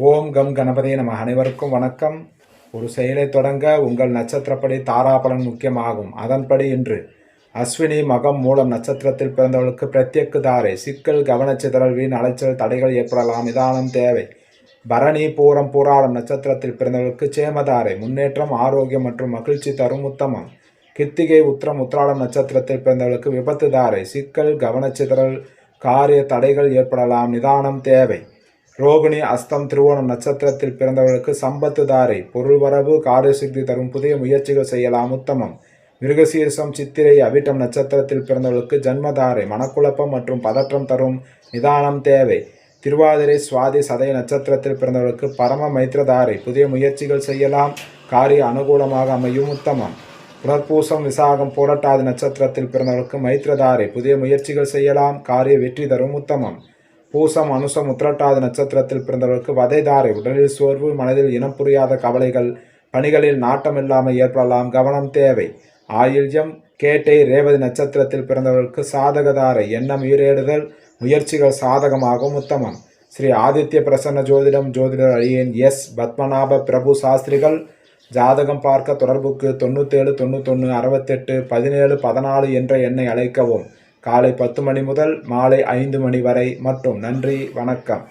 ஓம் come கணபதியே நம. அனைவருக்கும் வணக்கம். ஒரு செயலை தொடங்க உங்கள் நட்சத்திரப்படி தாராபலன் முக்கியமாகும். அதன்படி இன்று அஸ்வினி மகம் மூலம் நட்சத்திரத்தில் பிறந்தவர்களுக்கு பிரத்யக்கு தாரை. சிக்கல், கவனச்சிதறல், வீண் அலைச்சல், தடைகள் ஏற்படலாம். நிதானம் தேவை. பரணி, பூரம், பூராடம் நட்சத்திரத்தில் பிறந்தவர்களுக்கு சேமதாரை. முன்னேற்றம், ஆரோக்கியம் மற்றும் மகிழ்ச்சி தரும். உத்தமம். கிருத்திகை, உத்திரம், உத்திராடம் நட்சத்திரத்தில் பிறந்தவர்களுக்கு விபத்து தாரை. சிக்கல், கவனச்சிதறல், காரிய தடைகள் ஏற்படலாம். நிதானம் தேவை. ரோகிணி, அஸ்தம், திருவோணம் நட்சத்திரத்தில் பிறந்தவர்களுக்கு சம்பத்து தாரை. பொருள் வரவு, காரியசித்தி தரும். புதிய முயற்சிகள் செய்யலாம். உத்தமம். மிருகசீரிசம், சித்திரை, அவிட்டம் நட்சத்திரத்தில் பிறந்தவர்களுக்கு ஜன்மதாரை. மனக்குழப்பம் மற்றும் பதற்றம் தரும். நிதானம் தேவை. திருவாதிரை, சுவாதி, சதய நட்சத்திரத்தில் பிறந்தவர்களுக்கு பரம மைத்திரதாரை. புதிய முயற்சிகள் செய்யலாம். காரிய அனுகூலமாக அமையும். உத்தமம். புனர்பூசம், விசாகம், போராட்டாதி நட்சத்திரத்தில் பிறந்தவர்களுக்கு மைத்திரதாரை. புதிய முயற்சிகள் செய்யலாம். காரிய வெற்றி தரும். உத்தமம். பூசம், அனுசம், உத்திரட்டாதி நட்சத்திரத்தில் பிறந்தவர்களுக்கு வதைதாரை. உடலில் சோர்வு, மனதில் இனம் புரியாத கவலைகள், பணிகளில் நாட்டமில்லாமல் ஏற்படலாம். கவனம் தேவை. ஆயில்யம், கேட்டை, ரேவதி நட்சத்திரத்தில் பிறந்தவர்களுக்கு சாதகதாரை. எண்ணம் ஈரேடுதல், முயற்சிகள் சாதகமாகும். உத்தமம். ஸ்ரீ ஆதித்ய பிரசன்ன ஜோதிடம், ஜோதிடர் அழியேன் எஸ். பத்மநாப பிரபு சாஸ்திரிகள். ஜாதகம் பார்க்க தொடர்புக்கு 97 91 68 17 14 என்ற எண்ணை அழைக்கவும். காலை 10 மணி முதல் மாலை 5 மணி வரை மட்டும். நன்றி, வணக்கம்.